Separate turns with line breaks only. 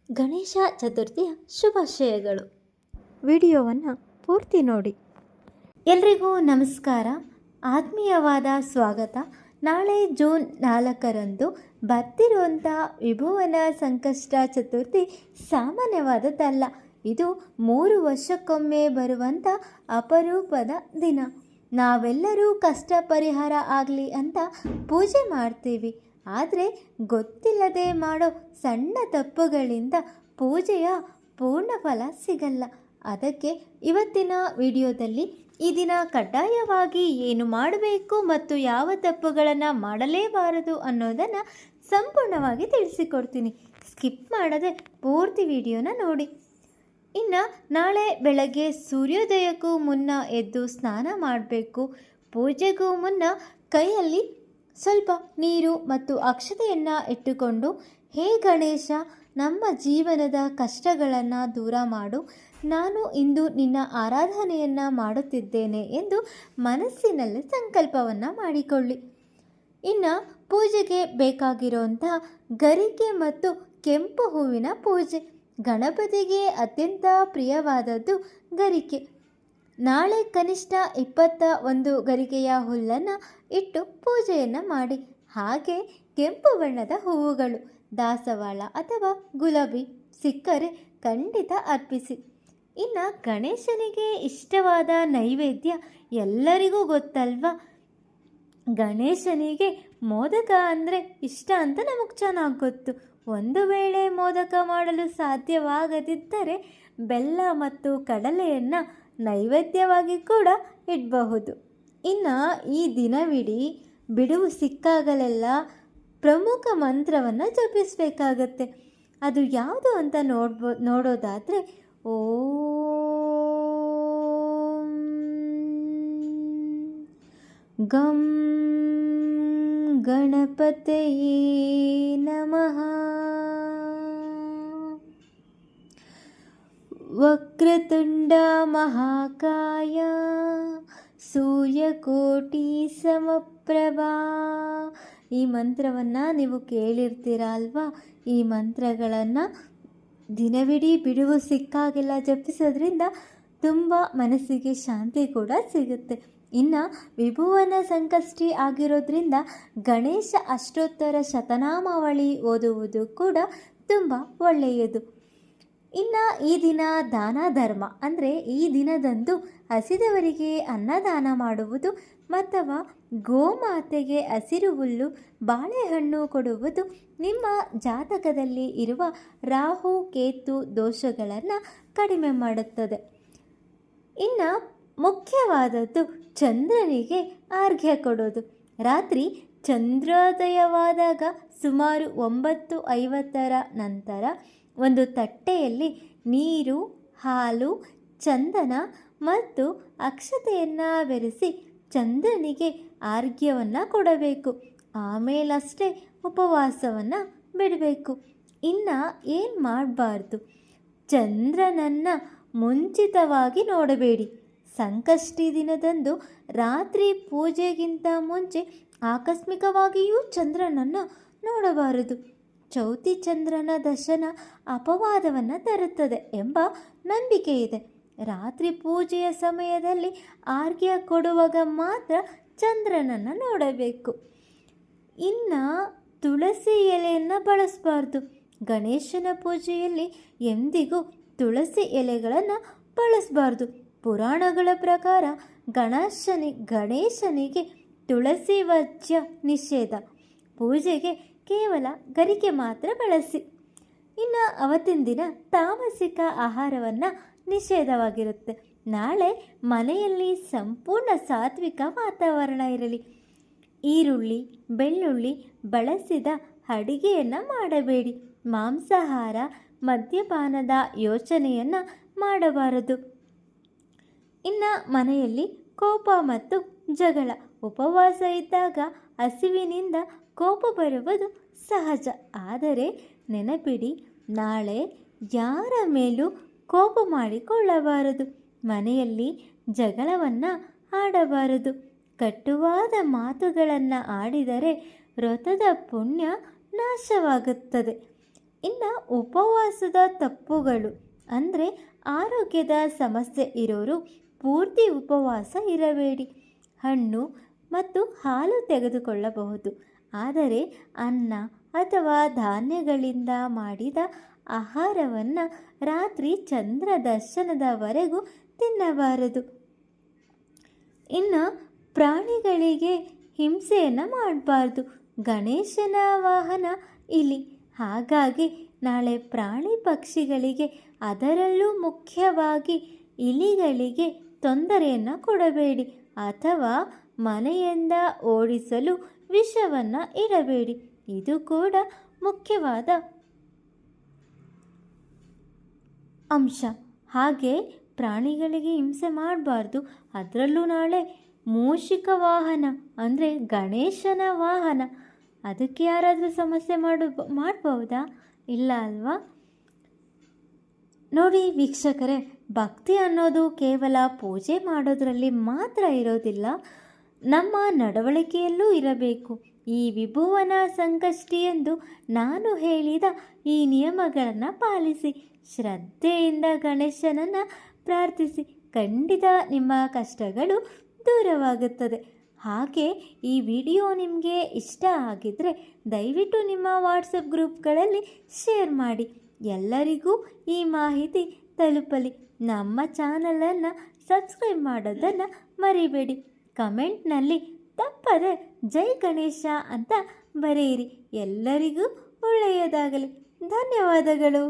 ಗಣೇಶ ಚತುರ್ಥಿಯ ಶುಭಾಶಯಗಳು. ವಿಡಿಯೋವನ್ನು ಪೂರ್ತಿ ನೋಡಿ. ಎಲ್ರಿಗೂ ನಮಸ್ಕಾರ, ಆತ್ಮೀಯವಾದ ಸ್ವಾಗತ. ನಾಳೆ ಜೂನ್ 4ರಂದು ಬರ್ತಿರುವಂಥ ವಿಭುವನ ಸಂಕಷ್ಟ ಚತುರ್ಥಿ ಸಾಮಾನ್ಯವಾದದ್ದಲ್ಲ. ಇದು 3 ವರ್ಷಕ್ಕೊಮ್ಮೆ ಬರುವಂಥ ಅಪರೂಪದ ದಿನ. ನಾವೆಲ್ಲರೂ ಕಷ್ಟ ಪರಿಹಾರ ಆಗಲಿ ಅಂತ ಪೂಜೆ ಮಾಡ್ತೀವಿ. ಆದರೆ ಗೊತ್ತಿಲ್ಲದೆ ಮಾಡೋ ಸಣ್ಣ ತಪ್ಪುಗಳಿಂದ ಪೂಜೆಯ ಪೂರ್ಣ ಫಲ ಸಿಗಲ್ಲ. ಅದಕ್ಕೆ ಇವತ್ತಿನ ವಿಡಿಯೋದಲ್ಲಿ ಈ ದಿನ ಕಡ್ಡಾಯವಾಗಿ ಏನು ಮಾಡಬೇಕು ಮತ್ತು ಯಾವ ತಪ್ಪುಗಳನ್ನು ಮಾಡಲೇಬಾರದು ಅನ್ನೋದನ್ನು ಸಂಪೂರ್ಣವಾಗಿ ತಿಳಿಸಿಕೊಡ್ತೀನಿ. ಸ್ಕಿಪ್ ಮಾಡದೆ ಪೂರ್ತಿ ವಿಡಿಯೋನ ನೋಡಿ. ಇನ್ನು ನಾಳೆ ಬೆಳಗ್ಗೆ ಸೂರ್ಯೋದಯಕ್ಕೂ ಮುನ್ನ ಎದ್ದು ಸ್ನಾನ ಮಾಡಬೇಕು. ಪೂಜೆಗೂ ಮುನ್ನ ಕೈಯಲ್ಲಿ ಸ್ವಲ್ಪ ನೀರು ಮತ್ತು ಅಕ್ಷತೆಯನ್ನು ಇಟ್ಟುಕೊಂಡು, ಹೇ ಗಣೇಶ, ನಮ್ಮ ಜೀವನದ ಕಷ್ಟಗಳನ್ನು ದೂರ ಮಾಡು, ನಾನು ಇಂದು ನಿನ್ನ ಆರಾಧನೆಯನ್ನು ಮಾಡುತ್ತಿದ್ದೇನೆ ಎಂದು ಮನಸ್ಸಿನಲ್ಲಿ ಸಂಕಲ್ಪವನ್ನು ಮಾಡಿಕೊಳ್ಳಿ. ಇನ್ನು ಪೂಜೆಗೆ ಬೇಕಾಗಿರುವಂತಹ ಗರಿಕೆ ಮತ್ತು ಕೆಂಪು ಹೂವಿನ ಪೂಜೆ. ಗಣಪತಿಗೆ ಅತ್ಯಂತ ಪ್ರಿಯವಾದದ್ದು ಗರಿಕೆ. ನಾಳೆ ಕನಿಷ್ಠ 21 ಗರಿಕೆಯ ಹುಲ್ಲನ್ನು ಇಟ್ಟು ಪೂಜೆಯನ್ನು ಮಾಡಿ. ಹಾಗೆ ಕೆಂಪು ಬಣ್ಣದ ಹೂವುಗಳು, ದಾಸವಾಳ ಅಥವಾ ಗುಲಾಬಿ ಸಿಕ್ಕರೆ ಖಂಡಿತ ಅರ್ಪಿಸಿ. ಇನ್ನು ಗಣೇಶನಿಗೆ ಇಷ್ಟವಾದ ನೈವೇದ್ಯ ಎಲ್ಲರಿಗೂ ಗೊತ್ತಲ್ವಾ? ಗಣೇಶನಿಗೆ ಮೋದಕ ಅಂದರೆ ಇಷ್ಟ ಅಂತ ನಮಗೆ ಚೆನ್ನಾಗಿ ಗೊತ್ತು. ಒಂದು ವೇಳೆ ಮೋದಕ ಮಾಡಲು ಸಾಧ್ಯವಾಗದಿದ್ದರೆ ಬೆಲ್ಲ ಮತ್ತು ಕಡಲೆಯನ್ನು ನೈವೇದ್ಯವಾಗಿ ಕೂಡ ಇಡಬಹುದು. ಇನ್ನು ಈ ದಿನವಿಡೀ ಬಿಡುವು ಸಿಕ್ಕಾಗಲೆಲ್ಲ ಪ್ರಮುಖ ಮಂತ್ರವನ್ನು ಜಪಿಸಬೇಕಾಗತ್ತೆ. ಅದು ಯಾವುದು ಅಂತ ನೋಡೋದಾದರೆ ಓಂ ಗಂ ಗಣಪತಯೇ ನಮಃ. ವಕ್ರತುಂಡ ಮಹಾಕಾಯ ಸೂರ್ಯಕೋಟಿ ಸಮಪ್ರಭಾ. ಈ ಮಂತ್ರವನ್ನು ನೀವು ಕೇಳಿರ್ತೀರ ಅಲ್ವಾ? ಈ ಮಂತ್ರಗಳನ್ನು ದಿನವಿಡೀ ಬಿಡುವು ಸಿಕ್ಕಾಗೆಲ್ಲ ಜಪಿಸೋದ್ರಿಂದ ತುಂಬ ಮನಸ್ಸಿಗೆ ಶಾಂತಿ ಕೂಡ ಸಿಗುತ್ತೆ. ಇನ್ನು ವಿಭುವನ ಸಂಕಷ್ಟಿ ಆಗಿರೋದ್ರಿಂದ ಗಣೇಶ ಅಷ್ಟೋತ್ತರ ಶತನಾಮಾವಳಿ ಓದುವುದು ಕೂಡ ತುಂಬ ಒಳ್ಳೆಯದು. ಇನ್ನು ಈ ದಿನ ದಾನ ಧರ್ಮ ಅಂದರೆ ಈ ದಿನದಂದು ಹಸಿದವರಿಗೆ ಅನ್ನದಾನ ಮಾಡುವುದು ಅಥವಾ ಗೋಮಾತೆಗೆ ಹಸಿರು ಹುಲ್ಲು ಬಾಳೆಹಣ್ಣು ಕೊಡುವುದು ನಿಮ್ಮ ಜಾತಕದಲ್ಲಿ ಇರುವ ರಾಹು ಕೇತು ದೋಷಗಳನ್ನು ಕಡಿಮೆ ಮಾಡುತ್ತದೆ. ಇನ್ನು ಮುಖ್ಯವಾದದ್ದು ಚಂದ್ರನಿಗೆ ಅರ್ಘ್ಯ ಕೊಡೋದು. ರಾತ್ರಿ ಚಂದ್ರೋದಯವಾದಾಗ ಸುಮಾರು 9:50 ನಂತರ ಒಂದು ತಟ್ಟೆಯಲ್ಲಿ ನೀರು, ಹಾಲು, ಚಂದನ ಮತ್ತು ಅಕ್ಷತೆಯನ್ನು ಬೆರೆಸಿ ಚಂದ್ರನಿಗೆ ಅರ್ಘ್ಯವನ್ನು ಕೊಡಬೇಕು. ಆಮೇಲಷ್ಟೇ ಉಪವಾಸವನ್ನು ಬಿಡಬೇಕು. ಇನ್ನು ಏನು ಮಾಡಬಾರ್ದು? ಚಂದ್ರನನ್ನು ಮುಂಚಿತವಾಗಿ ನೋಡಬೇಡಿ. ಸಂಕಷ್ಟಿ ದಿನದಂದು ರಾತ್ರಿ ಪೂಜೆಗಿಂತ ಮುಂಚೆ ಆಕಸ್ಮಿಕವಾಗಿಯೂ ಚಂದ್ರನನ್ನು ನೋಡಬಾರದು. ಚೌತಿ ಚಂದ್ರನ ದರ್ಶನ ಅಪವಾದವನ್ನು ತರುತ್ತದೆ ಎಂಬ ನಂಬಿಕೆ ಇದೆ. ರಾತ್ರಿ ಪೂಜೆಯ ಸಮಯದಲ್ಲಿ ಅರ್ಘ್ಯ ಕೊಡುವಾಗ ಮಾತ್ರ ಚಂದ್ರನನ್ನು ನೋಡಬೇಕು. ಇನ್ನು ತುಳಸಿ ಎಲೆಯನ್ನು ಬಳಸಬಾರ್ದು. ಗಣೇಶನ ಪೂಜೆಯಲ್ಲಿ ಎಂದಿಗೂ ತುಳಸಿ ಎಲೆಗಳನ್ನು ಬಳಸಬಾರ್ದು. ಪುರಾಣಗಳ ಪ್ರಕಾರ ಗಣೇಶನಿಗೆ ತುಳಸಿ ವಜ್ಯ ನಿಷೇಧ. ಪೂಜೆಗೆ ಕೇವಲ ಗರಿಕೆ ಮಾತ್ರ ಬಳಸಿ. ಇನ್ನು ಅವತ್ತಿನ ದಿನ ತಾಮಸಿಕ ಆಹಾರವನ್ನು ನಿಷೇಧವಾಗಿರುತ್ತೆ. ನಾಳೆ ಮನೆಯಲ್ಲಿ ಸಂಪೂರ್ಣ ಸಾತ್ವಿಕ ವಾತಾವರಣ ಇರಲಿ. ಈರುಳ್ಳಿ, ಬೆಳ್ಳುಳ್ಳಿ ಬಳಸಿದ ಅಡಿಗೆಯನ್ನು ಮಾಡಬೇಡಿ. ಮಾಂಸಾಹಾರ, ಮದ್ಯಪಾನದ ಯೋಚನೆಯನ್ನು ಮಾಡಬಾರದು. ಇನ್ನು ಮನೆಯಲ್ಲಿ ಕೋಪ ಮತ್ತು ಜಗಳ. ಉಪವಾಸ ಇದ್ದಾಗ ಹಸಿವಿನಿಂದ ಕೋಪ ಬರುವುದು ಸಹಜ. ಆದರೆ ನೆನಪಿಡಿ, ನಾಳೆ ಯಾರ ಮೇಲೂ ಕೋಪ ಮಾಡಿಕೊಳ್ಳಬಾರದು. ಮನೆಯಲ್ಲಿ ಜಗಳವನ್ನು ಆಡಬಾರದು. ಕಟುವಾದ ಮಾತುಗಳನ್ನು ಆಡಿದರೆ ವ್ರತದ ಪುಣ್ಯ ನಾಶವಾಗುತ್ತದೆ. ಇನ್ನು ಉಪವಾಸದ ತಪ್ಪುಗಳು ಅಂದರೆ ಆರೋಗ್ಯದ ಸಮಸ್ಯೆ ಇರೋರು ಪೂರ್ತಿ ಉಪವಾಸ ಇರಬೇಡಿ. ಹಣ್ಣು ಮತ್ತು ಹಾಲು ತೆಗೆದುಕೊಳ್ಳಬಹುದು, ಆದರೆ ಅನ್ನ ಅಥವಾ ಧಾನ್ಯಗಳಿಂದ ಮಾಡಿದ ಆಹಾರವನ್ನು ರಾತ್ರಿ ಚಂದ್ರ ದರ್ಶನದವರೆಗೂ ತಿನ್ನಬಾರದು. ಇನ್ನು ಪ್ರಾಣಿಗಳಿಗೆ ಹಿಂಸೆಯನ್ನು ಮಾಡಬಾರ್ದು. ಗಣೇಶನ ವಾಹನ ಇಲಿ, ಹಾಗಾಗಿ ನಾಳೆ ಪ್ರಾಣಿ ಪಕ್ಷಿಗಳಿಗೆ, ಅದರಲ್ಲೂ ಮುಖ್ಯವಾಗಿ ಇಲಿಗಳಿಗೆ ತೊಂದರೆಯನ್ನು ಕೊಡಬೇಡಿ ಅಥವಾ ಮನೆಯಿಂದ ಓಡಿಸಲು ವಿಷವನ್ನು ಇಡಬೇಡಿ. ಇದು ಕೂಡ ಮುಖ್ಯವಾದ ಅಂಶ. ಹಾಗೆ ಪ್ರಾಣಿಗಳಿಗೆ ಹಿಂಸೆ ಮಾಡಬಾರ್ದು. ಅದರಲ್ಲೂ ನಾಳೆ ಮೂಷಿಕ ವಾಹನ ಅಂದರೆ ಗಣೇಶನ ವಾಹನ, ಅದಕ್ಕೆ ಯಾರಾದರೂ ಸಮಸ್ಯೆ ಮಾಡಬಹುದಾ? ಇಲ್ಲ ಅಲ್ವಾ? ನೋಡಿ ವೀಕ್ಷಕರೇ, ಭಕ್ತಿ ಅನ್ನೋದು ಕೇವಲ ಪೂಜೆ ಮಾಡೋದರಲ್ಲಿ ಮಾತ್ರ ಇರೋದಿಲ್ಲ, ನಮ್ಮ ನಡವಳಿಕೆಯಲ್ಲೂ ಇರಬೇಕು. ಈ ವಿಭುವನ ಸಂಕಷ್ಟಿ ಎಂದು ನಾನು ಹೇಳಿದ ಈ ನಿಯಮಗಳನ್ನು ಪಾಲಿಸಿ ಶ್ರದ್ಧೆಯಿಂದ ಗಣೇಶನನ್ನು ಪ್ರಾರ್ಥಿಸಿ, ಖಂಡಿತ ನಿಮ್ಮ ಕಷ್ಟಗಳು ದೂರವಾಗುತ್ತದೆ. ಹಾಗೆ ಈ ವಿಡಿಯೋ ನಿಮಗೆ ಇಷ್ಟ ಆಗಿದ್ದರೆ ದಯವಿಟ್ಟು ನಿಮ್ಮ ವಾಟ್ಸಪ್ ಗ್ರೂಪ್ಗಳಲ್ಲಿ ಶೇರ್ ಮಾಡಿ, ಎಲ್ಲರಿಗೂ ಈ ಮಾಹಿತಿ ತಲುಪಲಿ. ನಮ್ಮ ಚಾನಲನ್ನು ಸಬ್ಸ್ಕ್ರೈಬ್ ಮಾಡೋದನ್ನು ಮರಿಬೇಡಿ. ಕಮೆಂಟ್ನಲ್ಲಿ ತಪ್ಪದೆ ಜೈ ಗಣೇಶ ಅಂತ ಬರೆಯಿರಿ. ಎಲ್ಲರಿಗೂ ಒಳ್ಳೆಯದಾಗಲಿ. ಧನ್ಯವಾದಗಳು.